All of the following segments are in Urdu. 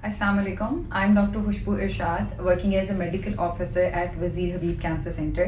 Assalamu alaikum. I'm Dr. Khushbu Irshad, working as a medical officer at Wazir Habib Cancer Center.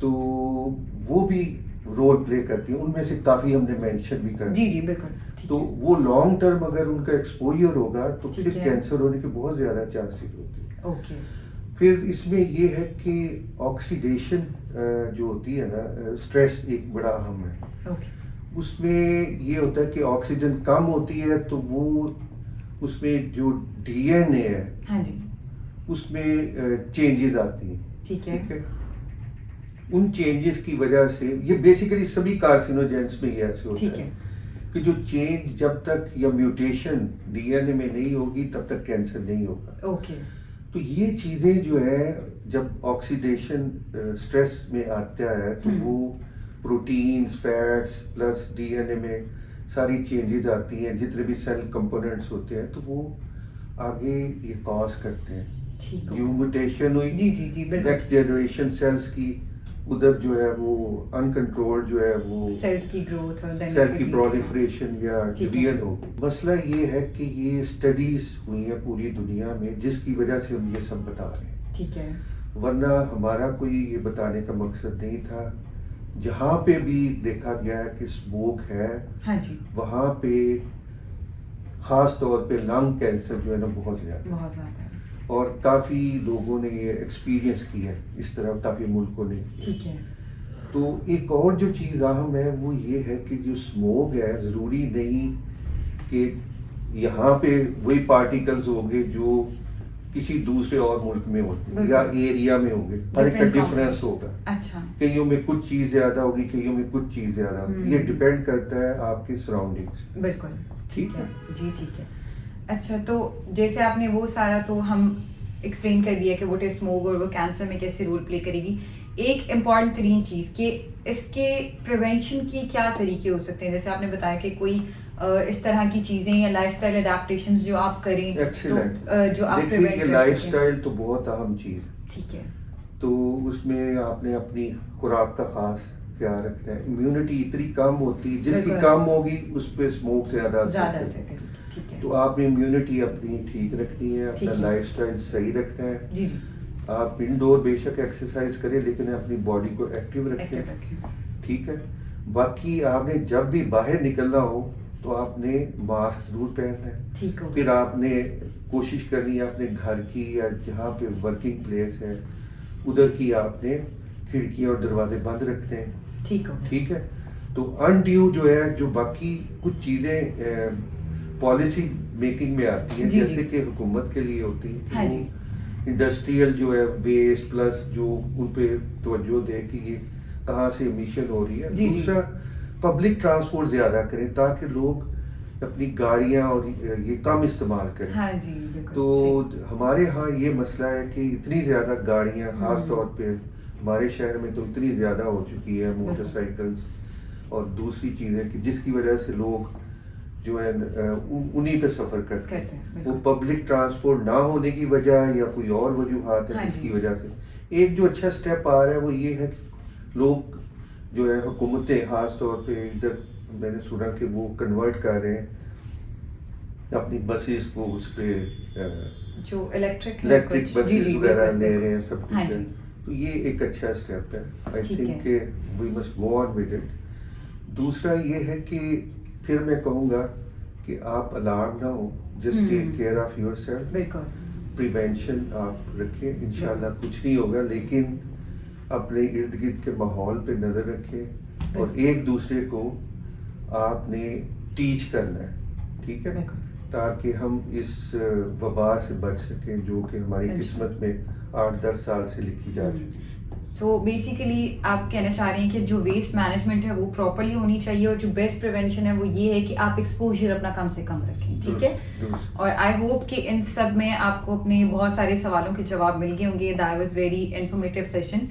تو وہ بھی رول پلے کرتی ہیں. ان میں سے کافی ہم نے مینشن بھی کر جی جی بالکل. تو وہ لانگ ٹرم اگر ان کا ایکسپوجر ہوگا تو ٹھیک پھر ہے. کینسر ہونے کے بہت زیادہ چانسز ہوتے ہیں. اوکے. پھر اس میں یہ ہے کہ آکسیڈیشن جو ہوتی ہے نا, اسٹریس ایک بڑا اہم ہے. اوکے. اس میں یہ ہوتا ہے کہ آکسیجن کم ہوتی ہے تو وہ اس میں جو ڈی این اے ہے ہاں جی. اس میں چینجز آتی ہیں. ٹھیک ہے. ان چینجز کی وجہ سے یہ بیسیکلی سبھی کارسینوجینس میں یہ ایسے ہوتا ٹھیک ہے ہے. کہ جو چینج جب تک یا میوٹیشن ڈی این اے میں نہیں ہوگی تب تک کینسر نہیں ہوگا. اوکے. تو یہ چیزیں جو ہے جب آکسیڈیشن اسٹریس میں آتا ہے تو وہ proteins fats plus D N A میں ساری چینجز آتی ہیں, جتنے بھی سیل کمپوننٹس ہوتے ہیں تو وہ آگے یہ کاز کرتے ہیں. ٹھیک ہے. جو میوٹیشن ہوئی جی جی جی بالکل. نیکسٹ جنریشن سیلس کی ادھر جو ہے وہ انکنٹرول جو ہے وہ سیلز کی گروتھ اور سیل کی پرولیفریشن یا ٹھیک ہے. ڈویژن ہو. مسئلہ یہ ہے کہ یہ اسٹڈیز ہوئی ہیں پوری دنیا میں جس کی وجہ سے ہم یہ سب بتا رہے ہیں. ٹھیک ہے. ورنہ ہمارا کوئی یہ بتانے کا مقصد نہیں تھا. جہاں پہ بھی دیکھا گیا ہے کہ اسموک ہے ہاں جی وہاں پہ خاص طور پہ لنگ کینسر جو ہے نا بہت زیادہ, بہت زیادہ ہے. اور کافی لوگوں نے یہ ایکسپیرینس کیا ہے اس طرح, کافی ملکوں نے. ٹھیک ہے. تو ایک اور جو چیز اہم ہے وہ یہ ہے کہ جو اسموک ہے ضروری نہیں کہ یہاں پہ وہی پارٹیکلز ہوں گے جو کسی دوسرے اور ملک میں ہوں یا ایریا میں ہوں گے. ہر ایک کا ڈفرینس ہوگا. اچھا. کئیوں میں کچھ چیز زیادہ ہوگی, کئیوں میں کچھ چیز زیادہ ہوگی. یہ ڈپینڈ کرتا ہے آپ کی سراؤنڈنگس. بالکل. ٹھیک ہے جی ٹھیک ہے. اچھا تو جیسے آپ نے وہ سارا تو ہم ایکسپلین کر دیا کہ واٹ از اسموک اور وہ کینسر میں کیسے رول پلے کرے گی. ایک امپورٹنٹ ترین چیز کہ اس کے پریونشن کی کیا طریقے ہو سکتے ہیں, جیسے آپ نے بتایا کہ کوئی اس طرح کی چیزیں یا لائف اسٹائل اڈیپٹیشنز جو آپ کریں. ایکسیلنٹ. جو آپ دیکھیے یہ لائف اسٹائل تو بہت اہم چیز ہے. ٹھیک ہے. تو اس میں آپ نے اپنی خوراک کا خاص خیال رکھنا ہے. امیونٹی اتنی کم ہوتی, جس کی کم ہوگی اس پہ اسموک زیادہ اثر. تو آپ نے امیونٹی اپنی ٹھیک رکھنی ہے, اپنا لائف اسٹائل صحیح رکھنا ہے. جی جی. آپ انڈور بے شک ایکسرسائز کریں لیکن اپنی باڈی کو ایکٹیو رکھیں. ٹھیک ہے. باقی آپ نے جب بھی باہر نکلنا ہو تو آپ نے ماسک ضرور پہننا ہے. پھر آپ نے کوشش کرنی ہے اپنے گھر کی یا جہاں پہ ورکنگ پلیس ہے ادھر کی آپ نے کھڑکی اور دروازے بند رکھنے ہیں. ٹھیک ہے. تو انڈیو جو ہے جو باقی کچھ چیزیں پالیسی میکنگ میں آتی ہیں جیسے کہ حکومت کے لیے ہوتی ہے انڈسٹریل جو ہے ویسٹ پلس جو ان پہ توجہ دے کہ یہ کہاں سے امیشن ہو رہی ہے. دوسرا پبلک ٹرانسپورٹ زیادہ کریں تاکہ لوگ اپنی گاڑیاں اور یہ کم استعمال کریں. تو ہمارے ہاں یہ مسئلہ ہے کہ اتنی زیادہ گاڑیاں خاص طور پہ ہمارے شہر میں تو اتنی زیادہ ہو چکی ہے موٹر سائیکلس اور دوسری چیزیں کہ جس کی وجہ سے لوگ جو ہے انہی پہ سفر کرتے ہیں. وہ پبلک ٹرانسپورٹ نہ ہونے کی وجہ یا کوئی اور وجوہات ہے جس کی وجہ سے. ایک جو اچھا اسٹیپ آ رہا ہے وہ یہ ہے کہ لوگ جو ہے حکومتیں خاص طور پہ ادھر میں نے سنا کہ وہ کنورٹ کر رہے ہیں اپنی بسیز کو اس پہ جو الیکٹرک بسیز وغیرہ لے رہے ہیں سب کچھ ہے. تو یہ ایک اچھا اسٹیپ ہے. I think we must go on with it. دوسرا یہ ہے کہ پھر میں کہوں گا کہ آپ الارم نہ ہو, just take care of yourself. Prevention آپ رکھیں, انشاءاللہ کچھ نہیں ہوگا, لیکن اپنے ارد گرد کے ماحول پہ نظر رکھیں اور ایک دوسرے کو آپ نے ٹیچ کرنا ہے. ٹھیک ہے. تاکہ ہم اس وبا سے بچ سکیں جو کہ ہماری قسمت میں 8-10 سال سے لکھی جا چکی. سو بیسیکلی آپ کہنا چاہ رہے ہیں کہ جو ویسٹ مینجمنٹ ہے وہ پراپرلی ہونی چاہیے اور جو بیسٹ پریونشن ہے وہ یہ ہے کہ آپ ایکسپوجر اپنا کم سے کم رکھیں. ٹھیک ہے. اور آئی ہوپ کہ ان سب میں آپ کو اپنے بہت سارے سوالوں کے جواب مل گئے ہوں گے. That was very informative session.